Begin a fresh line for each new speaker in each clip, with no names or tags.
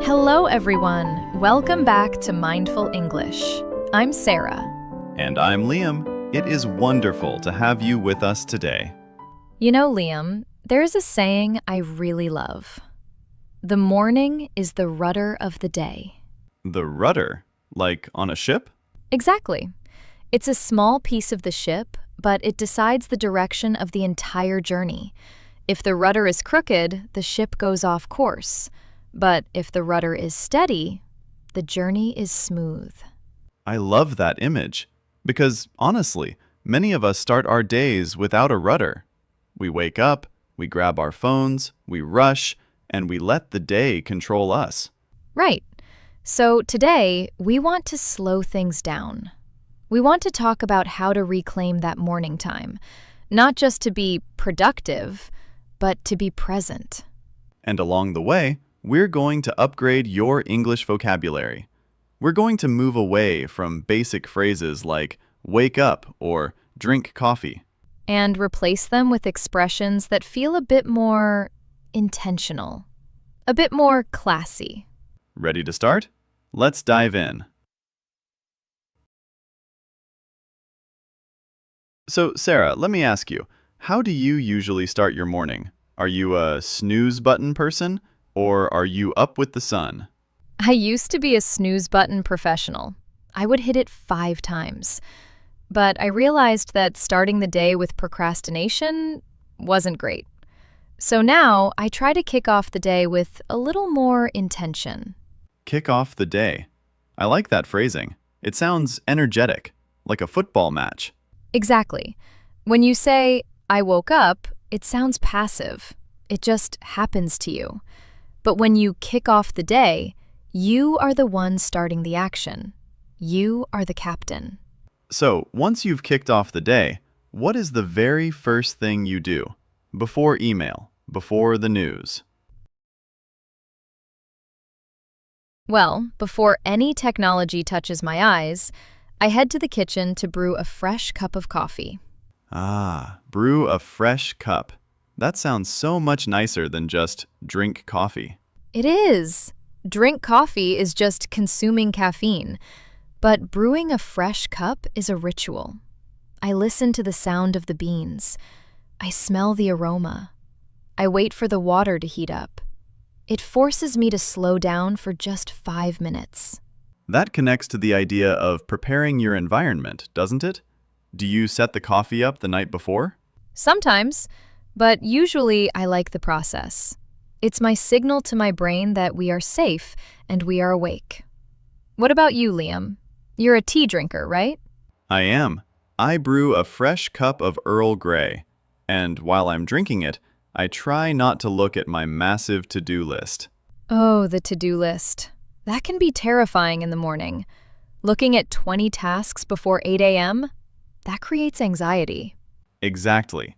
Hello, everyone. Welcome back to Mindful English. I'm Sarah.
And I'm Liam. It is wonderful to have you with us today.
You know, Liam, there's a saying I really love. The morning is the rudder of the day.
The rudder? Like on a ship?
Exactly. It's a small piece of the ship, but it decides the direction of the entire journey. If the rudder is crooked, the ship goes off course. But if the rudder is steady, the journey is smooth.
I love that image because, honestly, many of us start our days without a rudder. We wake up, we grab our phones, we rush, and we let the day control us.
Right. So today, we want to slow things down. We want to talk about how to reclaim that morning time, not just to be productive, but to be present.
And along the way, we're going to upgrade your English vocabulary. We're going to move away from basic phrases like wake up or drink coffee.
And replace them with expressions that feel a bit more intentional, a bit more classy.
Ready to start? Let's dive in. So, Sarah, let me ask you, how do you usually start your morning? Are you a snooze button person? Or are you up with the sun?
I used to be a snooze button professional. I would hit it 5 times. But I realized that starting the day with procrastination wasn't great. So now I try to kick off the day with a little more intention.
Kick off the day. I like that phrasing. It sounds energetic, like a football match.
Exactly. When you say, I woke up, it sounds passive. It just happens to you. But when you kick off the day, you are the one starting the action. You are the captain.
So, once you've kicked off the day, what is the very first thing you do? Before email, before the news?
Well, before any technology touches my eyes, I head to the kitchen to brew a fresh cup of coffee.
Ah, brew a fresh cup. That sounds so much nicer than just drink coffee.
It is. Drink coffee is just consuming caffeine. But brewing a fresh cup is a ritual. I listen to the sound of the beans. I smell the aroma. I wait for the water to heat up. It forces me to slow down for just 5 minutes.
That connects to the idea of preparing your environment, doesn't it? Do you set the coffee up the night before?
Sometimes. But usually I like the process. It's my signal to my brain that we are safe and we are awake. What about you, Liam? You're a tea drinker, right?
I am. I brew a fresh cup of Earl Grey. And while I'm drinking it, I try not to look at my massive to-do list.
Oh, the to-do list. That can be terrifying in the morning. Looking at 20 tasks before 8 a.m., that creates anxiety.
Exactly.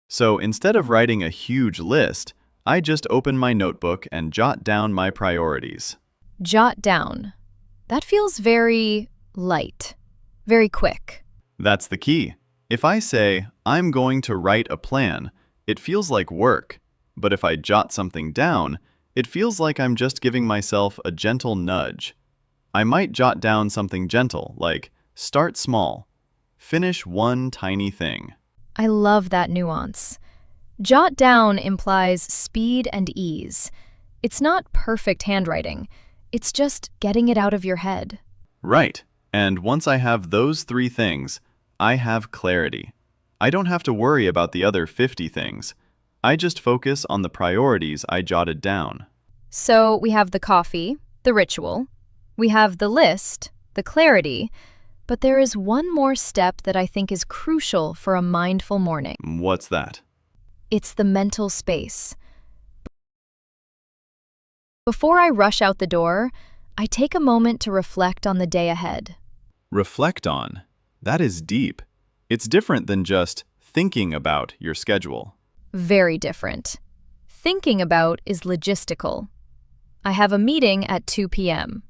So instead of writing a huge list, I just open my notebook and jot down my priorities.
Jot down. That feels very light, very quick.
That's the key. If I say, I'm going to write a plan, it feels like work. But if I jot something down, it feels like I'm just giving myself a gentle nudge. I might jot down something gentle, like start small, finish one tiny thing.
I love that nuance. Jot down implies speed and ease. It's not perfect handwriting. It's just getting it out of your head.
Right. And once I have those 3 things, I have clarity. I don't have to worry about the other 50 things. I just focus on the priorities I jotted down.
So we have the coffee, the ritual. We have the list, the clarity. But there is one more step that I think is crucial for a mindful morning.
What's that?
It's the mental space. Before I rush out the door, I take a moment to reflect on the day ahead.
Reflect on. That is deep. It's different than just thinking about your schedule.
Very different. Thinking about is logistical. I have a meeting at 2 p.m.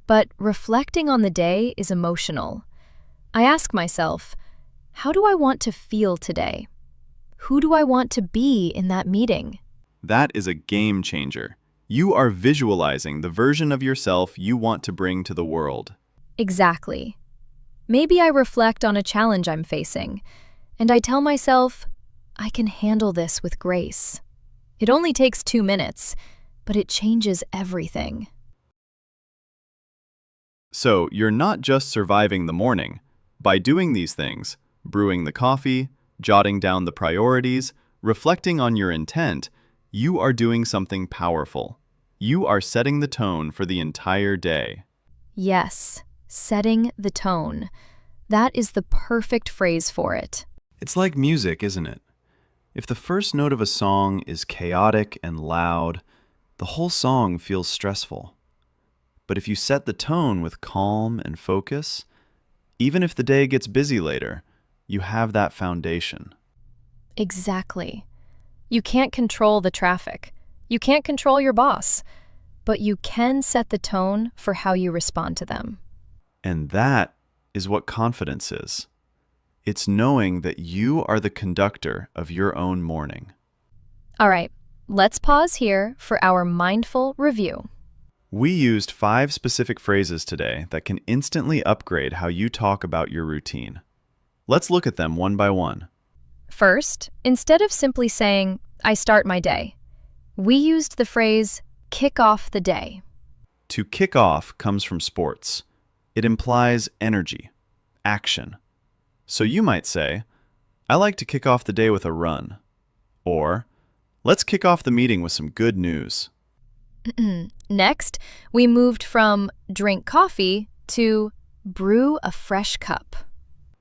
But reflecting on the day is emotional. I ask myself, how do I want to feel today? Who do I want to be in that meeting?
That is a game changer. You are visualizing the version of yourself you want to bring to the world.
Exactly. Maybe I reflect on a challenge I'm facing, and I tell myself, I can handle this with grace. It only takes 2 minutes, but it changes everything.
So you're not just surviving the morning. By doing these things, brewing the coffee, jotting down the priorities, reflecting on your intent, you are doing something powerful. You are setting the tone for the entire day.
Yes, setting the tone. That is the perfect phrase for it.
It's like music, isn't it? If the first note of a song is chaotic and loud, the whole song feels stressful. But if you set the tone with calm and focus, even if the day gets busy later, you have that foundation.
Exactly. You can't control the traffic. You can't control your boss, but you can set the tone for how you respond to them.
And that is what confidence is. It's knowing that you are the conductor of your own morning.
All right, let's pause here for our mindful review.
We used 5 specific phrases today that can instantly upgrade how you talk about your routine. Let's look at them one by one.
First, instead of simply saying, I start my day, we used the phrase, kick off the day.
To kick off comes from sports. It implies energy, action. So you might say, I like to kick off the day with a run. Or, let's kick off the meeting with some good news.
Next, we moved from drink coffee to brew a fresh cup.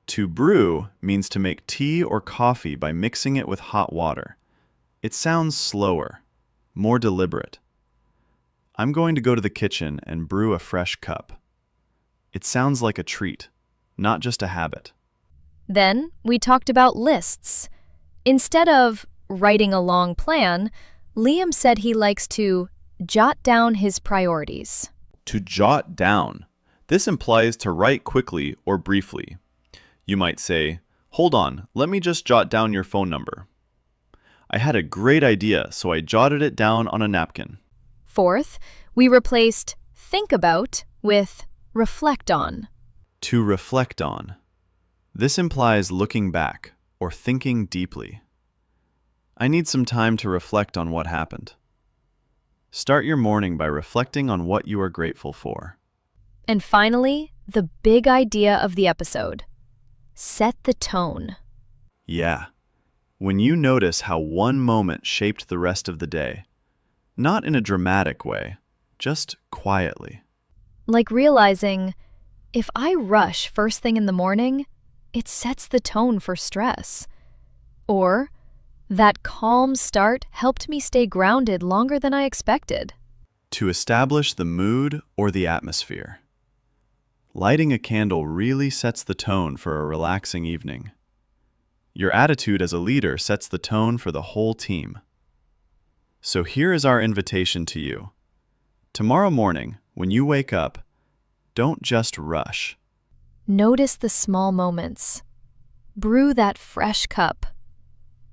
To brew means to make tea or coffee by mixing it with hot water. It sounds slower, more deliberate. I'm going to go to the kitchen and brew a fresh cup. It sounds like a treat, not just a habit.
Then we talked about lists. Instead of writing a long plan, Liam said he likes to jot down his priorities.
To jot down. This implies to write quickly or briefly. You might say, hold on, let me just jot down your phone number. I had a great idea, so I jotted it down on a napkin.
Fourth, we replaced think about with reflect on.
To reflect on. This implies looking back or thinking deeply. I need some time to reflect on what happened. Start your morning by reflecting on what you are grateful for.
And finally, the big idea of the episode. Set the tone.
Yeah. When you notice how one moment shaped the rest of the day, not in a dramatic way, just quietly.
Like realizing, if I rush first thing in the morning, it sets the tone for stress. Or, that calm start helped me stay grounded longer than I expected.
To establish the mood or the atmosphere. Lighting a candle really sets the tone for a relaxing evening. Your attitude as a leader sets the tone for the whole team. So here is our invitation to you. Tomorrow morning, when you wake up, don't just rush.
Notice the small moments. Brew that fresh cup.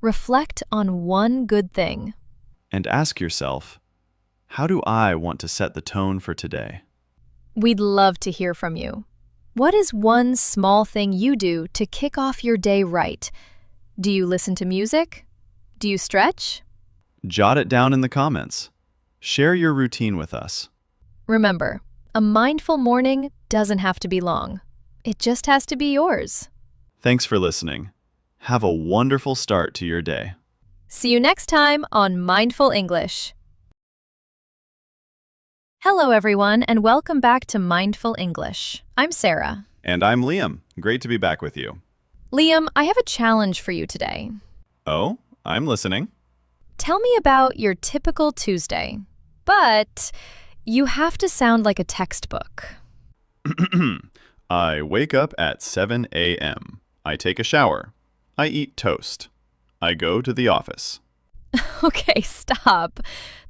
Reflect on one good thing.
And ask yourself, how do I want to set the tone for today?
We'd love to hear from you. What is one small thing you do to kick off your day right? Do you listen to music? Do you stretch?
Jot it down in the comments. Share your routine with us.
Remember, a mindful morning doesn't have to be long. It just has to be yours.
Thanks for listening. Have a wonderful start to your day.
See you next time on Mindful English. Hello, everyone, and welcome back to Mindful English. I'm Sarah.
And I'm Liam. Great to be back with you.
Liam, I have a challenge for you today.
Oh, I'm listening.
Tell me about your typical Tuesday, but you have to sound like a textbook.
I wake up at 7 a.m. I take a shower. I eat toast. I go to the office.
Okay, stop.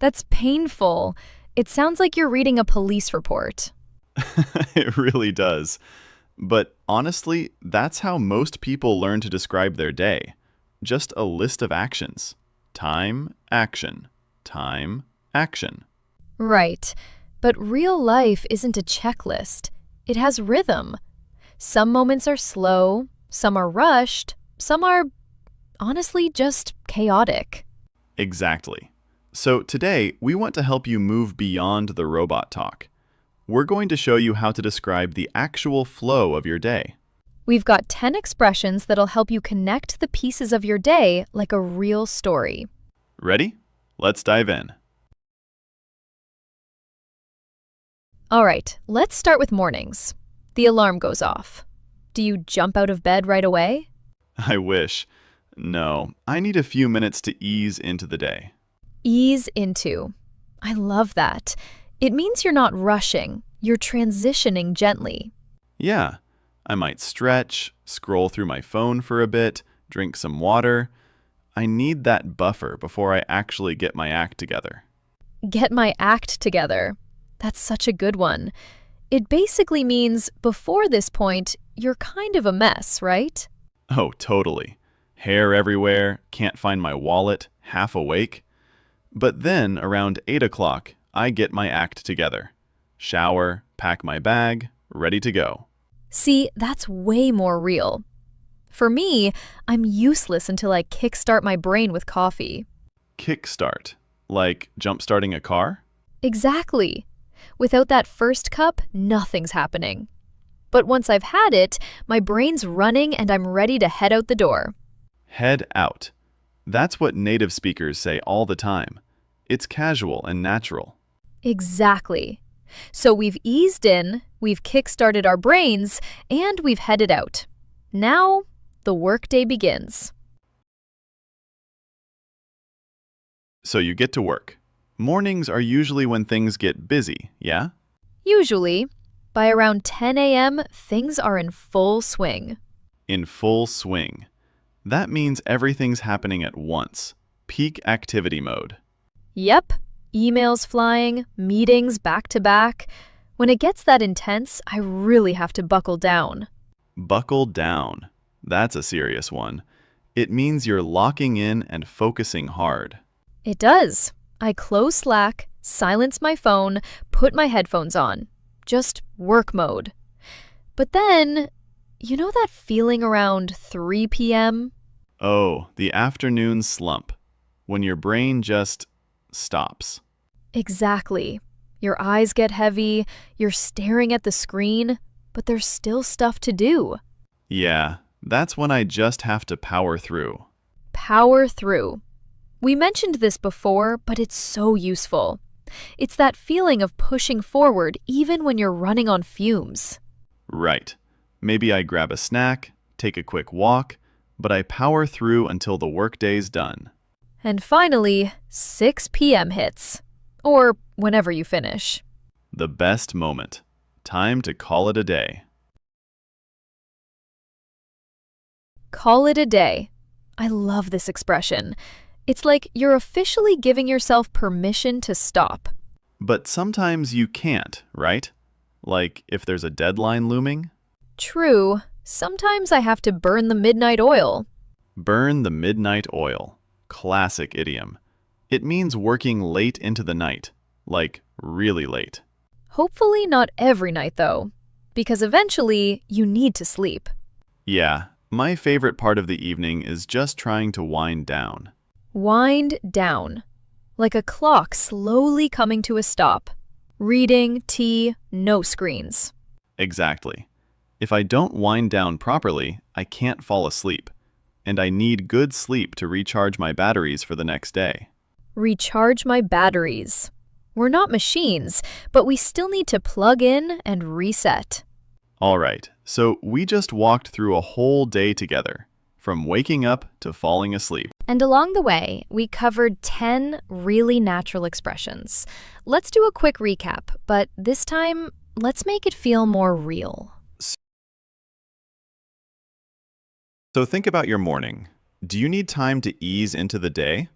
That's painful. It sounds like you're reading a police report.
It really does. But honestly, that's how most people learn to describe their day. Just a list of actions. Time, action. Time, action.
Right. But real life isn't a checklist. It has rhythm. Some moments are slow, some are rushed, some are honestly just chaotic.
Exactly. So today, we want to help you move beyond the robot talk. We're going to show you how to describe the actual flow of your day.
We've got 10 expressions that'll help you connect the pieces of your day like a real story.
Ready? Let's dive in.
All right, let's start with mornings. The alarm goes off. Do you jump out of bed right away?
I wish. No, I need a few minutes to ease into the day.
Ease into. I love that. It means you're not rushing, you're transitioning gently.
Yeah, I might stretch, scroll through my phone for a bit, drink some water. I need that buffer before I actually get my act together.
Get my act together. That's such a good one. It basically means before this point, you're kind of a mess, right?
Oh, totally. Hair everywhere, can't find my wallet, half awake. But then, around 8 o'clock, I get my act together. Shower, pack my bag, ready to go.
See, that's way more real. For me, I'm useless until I kickstart my brain with coffee.
Kickstart. Like jump-starting a car?
Exactly. Without that first cup, nothing's happening. But once I've had it, my brain's running and I'm ready to head out the door.
Head out. That's what native speakers say all the time. It's casual and natural.
Exactly. So we've eased in, we've kickstarted our brains, and we've headed out. Now, the workday begins.
So you get to work. Mornings are usually when things get busy, yeah?
Usually, by around 10 a.m., things are in full swing.
In full swing. That means everything's happening at once. Peak activity mode.
Yep, emails flying, meetings back to back. When it gets that intense, I really have to buckle down.
Buckle down. That's a serious one. It means you're locking in and focusing hard.
It does. I close Slack, silence my phone, put my headphones on. Just work mode. But then, you know that feeling around 3 p.m.?
Oh, the afternoon slump. When your brain just stops.
Exactly. Your eyes get heavy, you're staring at the screen, but there's still stuff to do.
Yeah, that's when I just have to power through.
Power through. We mentioned this before, but it's so useful. It's that feeling of pushing forward even when you're running on fumes.
Right. Maybe I grab a snack, take a quick walk, but I power through until the workday's done.
And finally, 6 p.m. hits. Or whenever you finish.
The best moment. Time to call it a day.
Call it a day. I love this expression. It's like you're officially giving yourself permission to stop.
But sometimes you can't, right? Like if there's a deadline looming?
True. Sometimes I have to burn the midnight oil.
Burn the midnight oil. Classic idiom. It means working late into the night. Like really late.
Hopefully not every night, though. Because eventually, you need to sleep.
Yeah, my favorite part of the evening is just trying to wind down.
Wind down. Like a clock slowly coming to a stop. Reading, tea, no screens.
Exactly. If I don't wind down properly, I can't fall asleep. And I need good sleep to recharge my batteries for the next day.
Recharge my batteries. We're not machines, but we still need to plug in and reset.
All right, so we just walked through a whole day together, from waking up to falling asleep.
And along the way, we covered 10 really natural expressions. Let's do a quick recap, but this time, let's make it feel more real.
So think about your morning. Do you need time to ease into the day?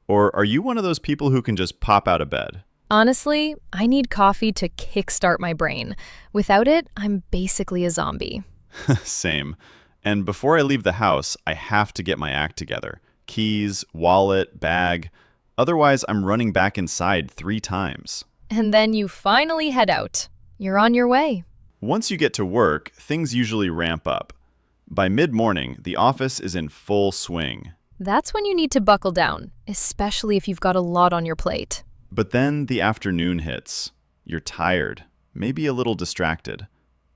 Or are you one of those people who can just pop out of bed?
Honestly, I need coffee to kickstart my brain. Without it, I'm basically a zombie.
Same. And before I leave the house, I have to get my act together. Keys, wallet, bag. Otherwise, I'm running back inside 3 times.
And then you finally head out. You're on your way.
Once you get to work, things usually ramp up. By mid-morning, the office is in full swing.
That's when you need to buckle down, especially if you've got a lot on your plate.
But then the afternoon hits. You're tired, maybe a little distracted.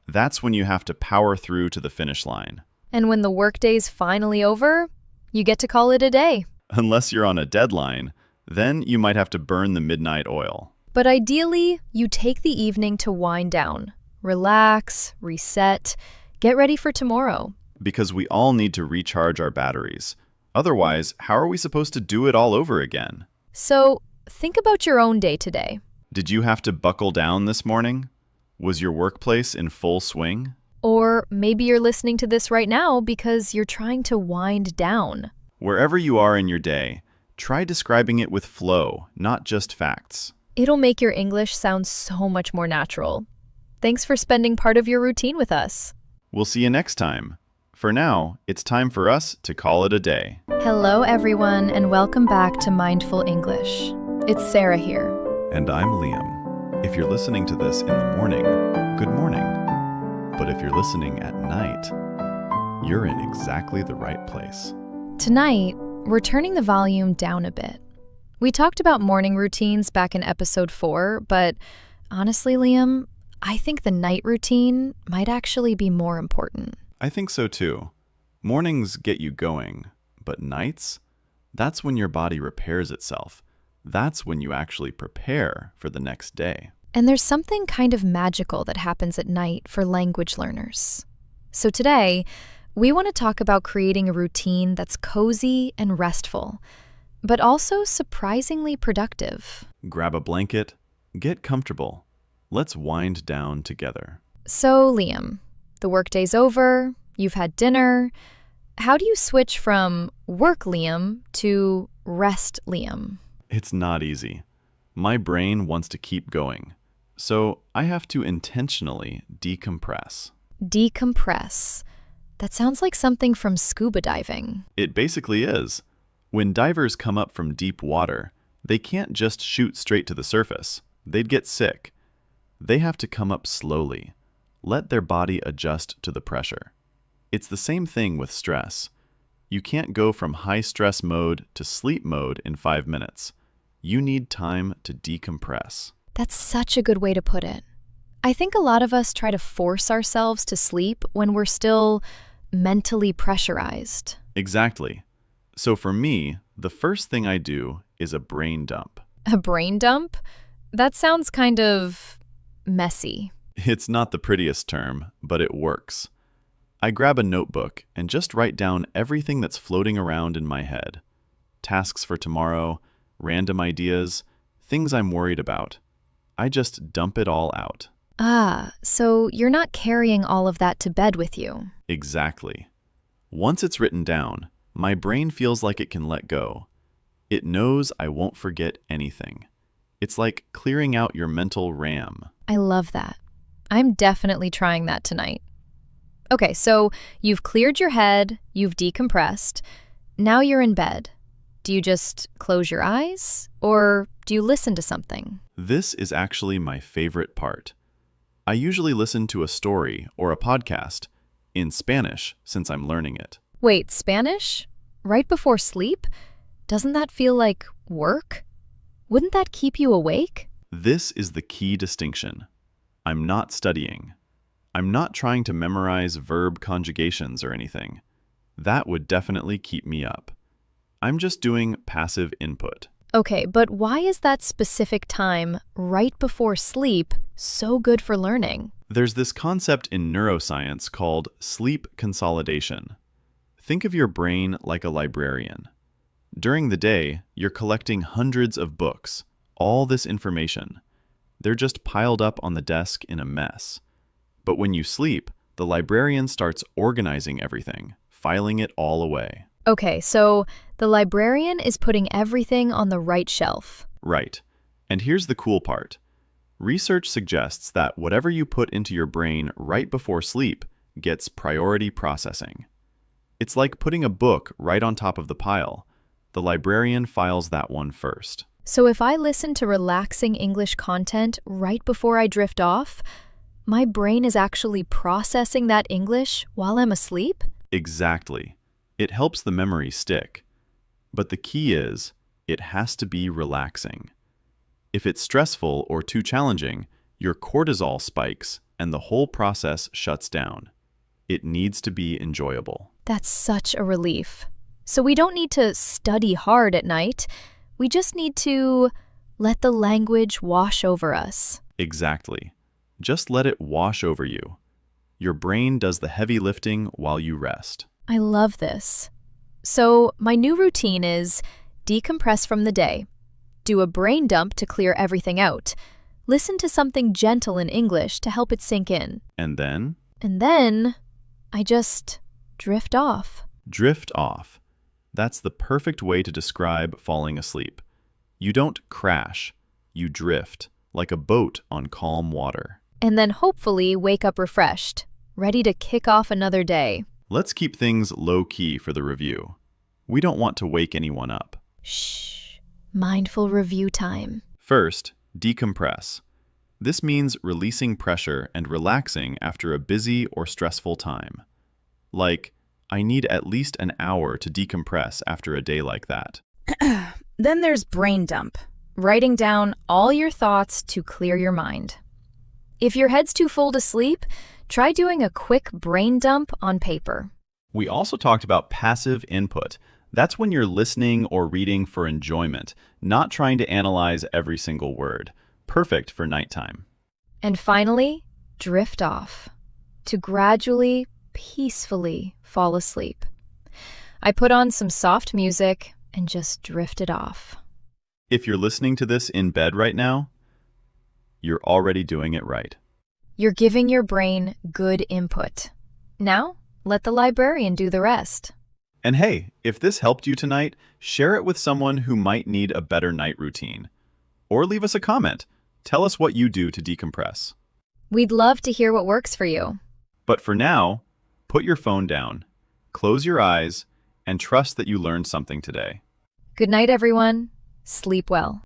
That's when you have to power through to the finish line.
And when the workday's finally over, you get to call it a day.
Unless you're on a deadline, then you might have to burn the midnight oil.
But ideally, you take the evening to wind down, relax, reset, get ready for tomorrow.
Because we all need to recharge our batteries. Otherwise, how are we supposed to do it all over again?
So, think about your own day today.
Did you have to buckle down this morning? Was your workplace in full swing?
Or maybe you're listening to this right now because you're trying to wind down.
Wherever you are in your day, try describing it with flow, not just facts.
It'll make your English sound so much more natural. Thanks for spending part of your routine with us.
We'll see you next time. For now, it's time for us to call it a day.
Hello, everyone, and welcome back to Mindful English. It's Sarah here.
And I'm Liam. If you're listening to this in the morning, good morning. But if you're listening at night, you're in exactly the right place.
Tonight, we're turning the volume down a bit. We talked about morning routines back in episode 4, but honestly, Liam, I think the night routine might actually be more important.
I think so too. Mornings get you going, but nights? That's when your body repairs itself. That's when you actually prepare for the next day.
And there's something kind of magical that happens at night for language learners. So today, we want to talk about creating a routine that's cozy and restful, but also surprisingly productive.
Grab a blanket, get comfortable. Let's wind down together.
So, Liam, the workday's over, you've had dinner. How do you switch from work Liam to rest Liam?
It's not easy. My brain wants to keep going, so I have to intentionally decompress.
Decompress. That sounds like something from scuba diving.
It basically is. When divers come up from deep water, they can't just shoot straight to the surface. They'd get sick. They have to come up slowly. Let their body adjust to the pressure. It's the same thing with stress. You can't go from high stress mode to sleep mode in 5 minutes. You need time to decompress.
That's such a good way to put it. I think a lot of us try to force ourselves to sleep when we're still mentally pressurized.
Exactly. So for me, the first thing I do is a brain dump.
A brain dump? That sounds kind of messy.
It's not the prettiest term, but it works. I grab a notebook and just write down everything that's floating around in my head. Tasks for tomorrow, random ideas, things I'm worried about. I just dump it all out.
Ah, so you're not carrying all of that to bed with you.
Exactly. Once it's written down, my brain feels like it can let go. It knows I won't forget anything. It's like clearing out your mental RAM.
I love that. I'm definitely trying that tonight. Okay, so you've cleared your head, you've decompressed. Now you're in bed. Do you just close your eyes, or do you listen to something?
This is actually my favorite part. I usually listen to a story or a podcast in Spanish since I'm learning it.
Wait, Spanish? Right before sleep? Doesn't that feel like work? Wouldn't that keep you awake?
This is the key distinction. I'm not studying. I'm not trying to memorize verb conjugations or anything. That would definitely keep me up. I'm just doing passive input.
Okay, but why is that specific time, right before sleep, so good for learning?
There's this concept in neuroscience called sleep consolidation. Think of your brain like a librarian. During the day, you're collecting hundreds of books, all this information. They're just piled up on the desk in a mess. But when you sleep, the librarian starts organizing everything, filing it all away.
Okay, so the librarian is putting everything on the right shelf.
Right. And here's the cool part. Research suggests that whatever you put into your brain right before sleep gets priority processing. It's like putting a book right on top of the pile. The librarian files that one first.
So if I listen to relaxing English content right before I drift off, my brain is actually processing that English while I'm asleep?
Exactly. It helps the memory stick. But the key is, it has to be relaxing. If it's stressful or too challenging, your cortisol spikes and the whole process shuts down. It needs to be enjoyable.
That's such a relief. So we don't need to study hard at night. We just need to let the language wash over us.
Exactly. Just let it wash over you. Your brain does the heavy lifting while you rest.
I love this. So my new routine is decompress from the day, do a brain dump to clear everything out, listen to something gentle in English to help it sink in.
And then?
And then I just drift off.
Drift off. That's the perfect way to describe falling asleep. You don't crash, you drift, like a boat on calm water.
And then hopefully wake up refreshed, ready to kick off another day.
Let's keep things low-key for the review. We don't want to wake anyone up.
Shh. Mindful review time.
First, decompress. This means releasing pressure and relaxing after a busy or stressful time. Like, I need at least an hour to decompress after a day like that.
Then there's brain dump, writing down all your thoughts to clear your mind. If your head's too full to sleep, try doing a quick brain dump on paper.
We also talked about passive input. That's when you're listening or reading for enjoyment, not trying to analyze every single word. Perfect for nighttime.
And finally, drift off, to gradually, peacefully fall asleep. I put on some soft music and just drifted off.
If you're listening to this in bed right now, you're already doing it right.
You're giving your brain good input. Now, let the librarian do the rest.
And hey, if this helped you tonight, share it with someone who might need a better night routine. Or leave us a comment. Tell us what you do to decompress.
We'd love to hear what works for you.
But for now, put your phone down, close your eyes, and trust that you learned something today.
Good night, everyone. Sleep well.